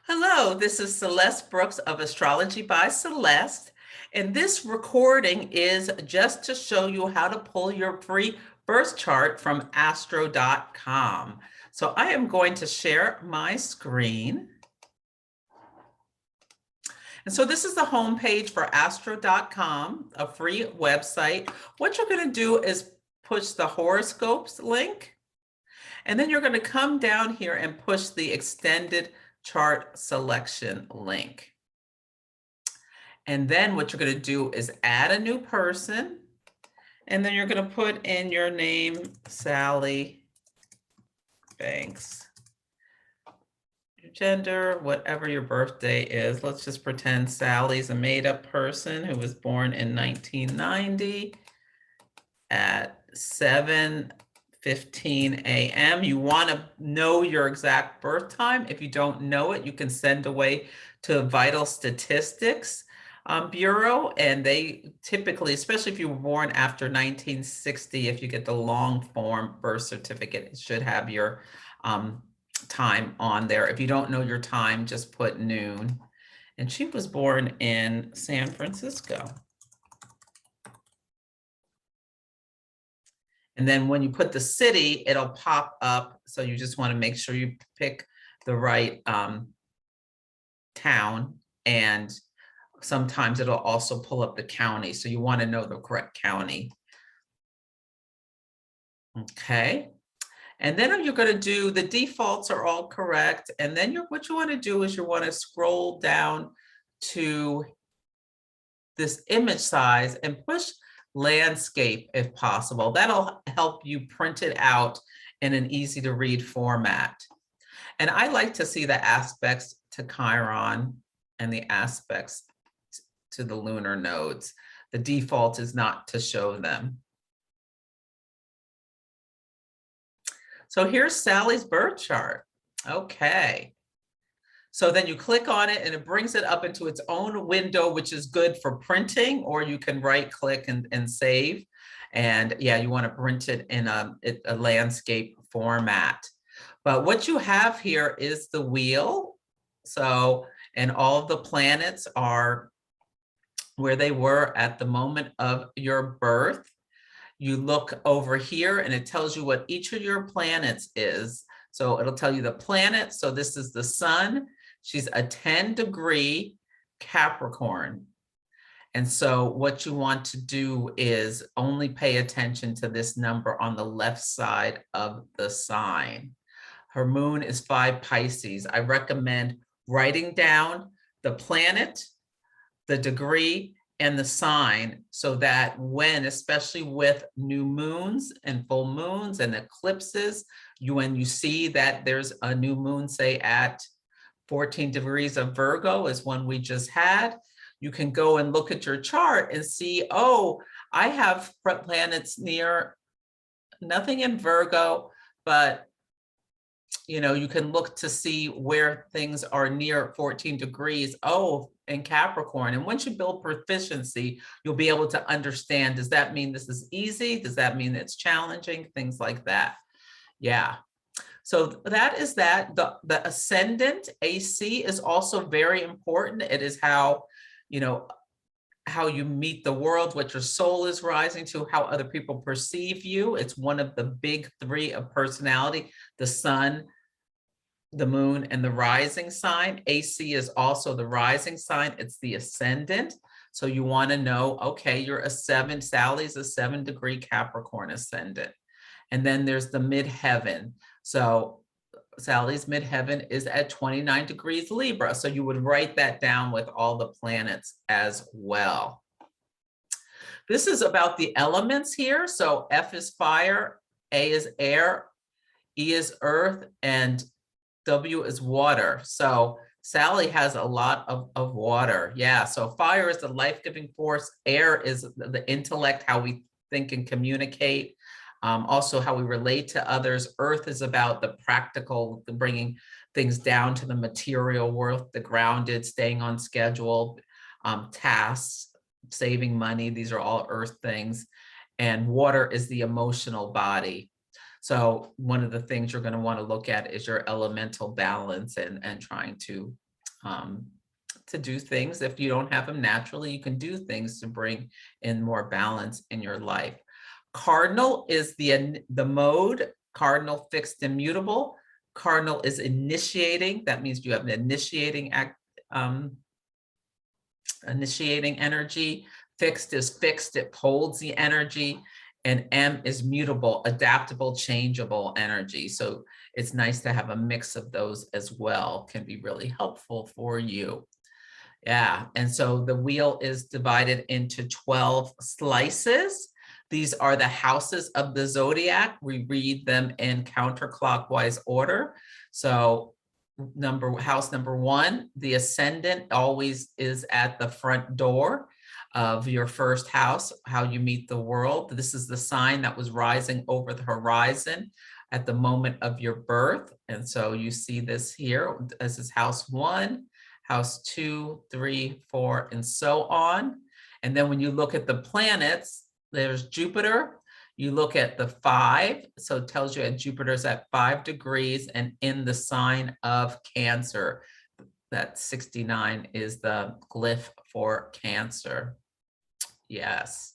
Hello, this is Celeste Brooks of Astrology by Celeste, and this recording is just to show you how to pull your free birth chart from astro.com. So I am going to share my screen. And so this is the homepage for astro.com, a free website. What you're going to do is push the horoscopes link, and then you're going to come down here and push the extended chart selection link. And then what you're going to do is add a new person, and then you're going to put in your name, Sally Banks, your gender, whatever your birthday is. Let's just pretend Sally's a made-up person who was born in 1990 at 7:15 a.m. You want to know your exact birth time. If you don't know it, you can send away to Vital Statistics Bureau, and they typically, especially if you were born after 1960, if you get the long form birth certificate, it should have your time on there. If you don't know your time, just put noon. And she was born in San Francisco. And then when you put the city, it'll pop up. So you just want to make sure you pick the right town. And sometimes it'll also pull up the county. So you want to know the correct county. Okay. And then you're going to do, the defaults are all correct. And then what you want to do is you want to scroll down to this image size and push landscape if possible. That'll help you print it out in an easy to read format. And I like to see the aspects to Chiron and the aspects to the lunar nodes. The default is not to show them. So here's Sally's birth chart. Okay. So then you click on it and it brings it up into its own window, which is good for printing, or you can right click and save. And yeah, you want to print it in a landscape format. But what you have here is the wheel. So, and all of the planets are where they were at the moment of your birth. You look over here and it tells you what each of your planets is. So it'll tell you the planet. So this is the sun. She's a 10-degree Capricorn. And so what you want to do is only pay attention to this number on the left side of the sign. Her moon is 5 Pisces. I recommend writing down the planet, the degree, and the sign, so that when, especially with new moons and full moons and eclipses, when you see that there's a new moon, say at 14 degrees of Virgo is one we just had, you can go and look at your chart and see, oh, I have planets near, nothing in Virgo, but you know, you can look to see where things are near 14 degrees. Oh, in Capricorn. And once you build proficiency, you'll be able to understand, does that mean this is easy? Does that mean it's challenging? Things like that. Yeah. So that is that. The ascendant AC is also very important. It is how, you know, how you meet the world, what your soul is rising to, how other people perceive you. It's one of the big 3 of personality: the sun, the moon, and the rising sign. AC is also the rising sign. It's the ascendant. So you want to know, okay, you're a 7, Sally's a 7-degree Capricorn ascendant. And then there's the midheaven. So Sally's midheaven is at 29 degrees Libra. So you would write that down with all the planets as well. This is about the elements here. So F is fire, A is air, E is earth, and W is water. So Sally has a lot of water. Yeah, so fire is the life-giving force. Air is the intellect, how we think and communicate. Also how we relate to others. Earth is about the practical, the bringing things down to the material world, the grounded, staying on schedule, tasks, saving money. These are all earth things. And water is the emotional body. So one of the things you're going to want to look at is your elemental balance and trying to to do things. If you don't have them naturally, you can do things to bring in more balance in your life. Cardinal is the mode. Cardinal, fixed, immutable. Cardinal is initiating. That means you have an initiating energy. Fixed is fixed, it holds the energy. And M is mutable, adaptable, changeable energy. So it's nice to have a mix of those as well. Can be really helpful for you. Yeah, and so the wheel is divided into 12 slices. These are the houses of the zodiac. We read them in counterclockwise order. So house number 1, the ascendant always is at the front door of your first house, how you meet the world. This is the sign that was rising over the horizon at the moment of your birth. And so you see this here. This is house 1, house 2, 3, 4, and so on. And then when you look at the planets, there's Jupiter. You look at the 5, so it tells you that Jupiter's at 5 degrees and in the sign of Cancer. That 69 is the glyph for Cancer. Yes.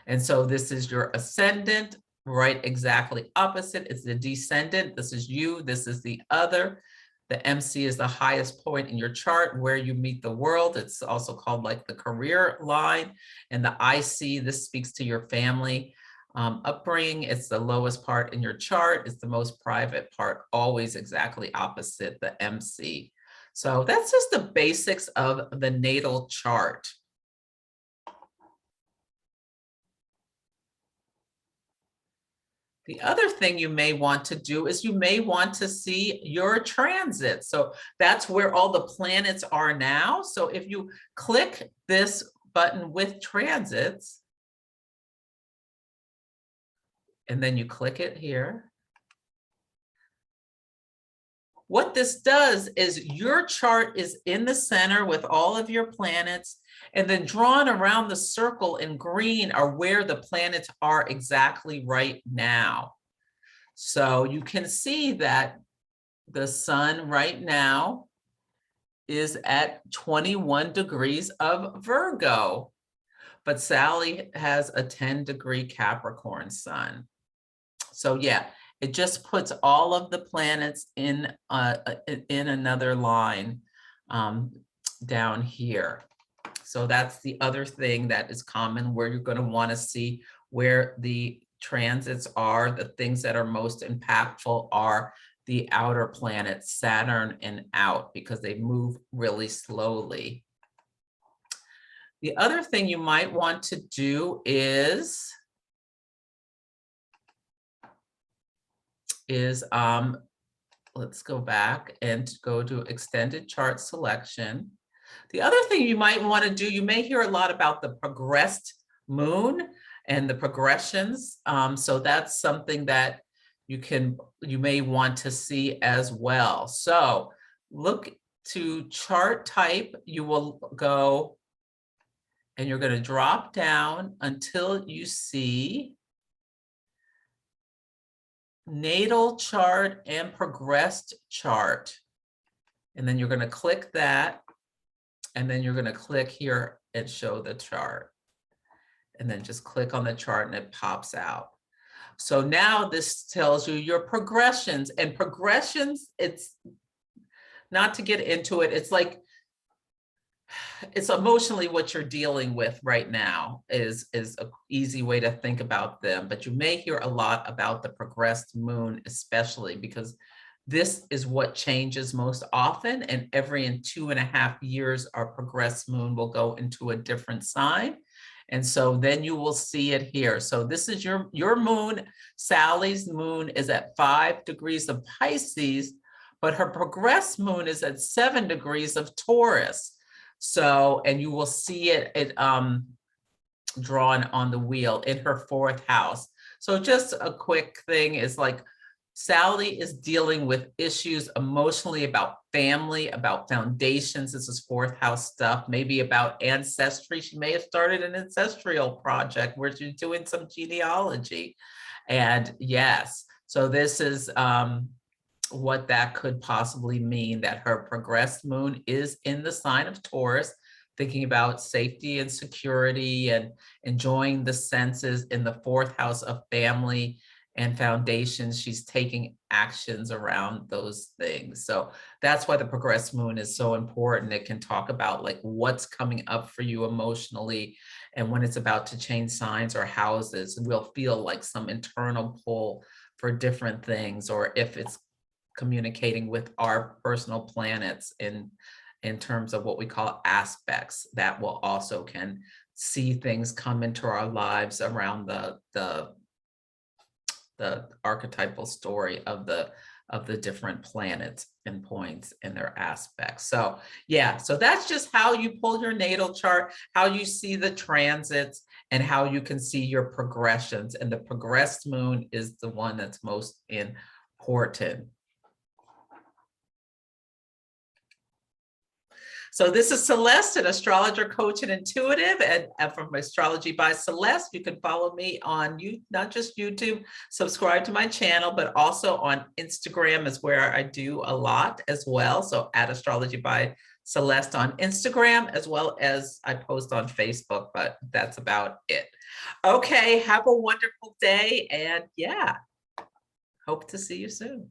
And so this is your ascendant, right? Exactly opposite. It's the descendant. This is you. This is the other. The MC is the highest point in your chart where you meet the world. It's also called like the career line. And the IC, this speaks to your family upbringing. It's the lowest part in your chart. It's the most private part, always exactly opposite the MC. So that's just the basics of the natal chart. The other thing you may want to do is you may want to see your transit. So that's where all the planets are now. So if you click this button with transits, and then you click it here, what this does is your chart is in the center with all of your planets, and then drawn around the circle in green are where the planets are exactly right now. So you can see that the sun right now is at 21 degrees of Virgo, but Sally has a 10-degree Capricorn sun. So yeah, it just puts all of the planets in another line down here. So that's the other thing that is common, where you're going to want to see where the transits are. The things that are most impactful are the outer planets, Saturn and out, because they move really slowly. The other thing you might want to do is let's go back and go to extended chart selection. The other thing you might want to do, you may hear a lot about the progressed moon and the progressions. So that's something that you may want to see as well. So look to chart type, you will go and you're going to drop down until you see natal chart and progressed chart. And then you're going to click that. And then you're going to click here and show the chart. And then just click on the chart and it pops out. So now this tells you your progressions, and progressions, it's not to get into it. It's like, it's emotionally what you're dealing with right now is an easy way to think about them. But you may hear a lot about the progressed moon, especially because this is what changes most often. And every 2.5 years, our progressed moon will go into a different sign. And so then you will see it here. So this is your moon. Sally's moon is at 5 degrees of Pisces, but her progressed moon is at 7 degrees of Taurus. So, and you will see it drawn on the wheel in her 4th house. So just a quick thing is like, Sally is dealing with issues emotionally about family, about foundations. This is 4th house stuff, maybe about ancestry. She may have started an ancestral project where she's doing some genealogy. And yes, so this is what that could possibly mean, that her progressed moon is in the sign of Taurus, thinking about safety and security and enjoying the senses in the fourth house of family and foundations. She's taking actions around those things. So that's why the progressed moon is so important. It can talk about like what's coming up for you emotionally. And when it's about to change signs or houses, we'll feel like some internal pull for different things, or if it's communicating with our personal planets in terms of what we call aspects, that will also can see things come into our lives around the archetypal story of the different planets and points and their aspects. So yeah, so that's just how you pull your natal chart, how you see the transits, and how you can see your progressions. And the progressed moon is the one that's most important. So this is Celeste, an astrologer, coach, and intuitive, and from Astrology by Celeste. You can follow me on not just YouTube, subscribe to my channel, but also on Instagram is where I do a lot as well. So at Astrology by Celeste on Instagram, as well as I post on Facebook, but that's about it. Okay, have a wonderful day, and yeah, hope to see you soon.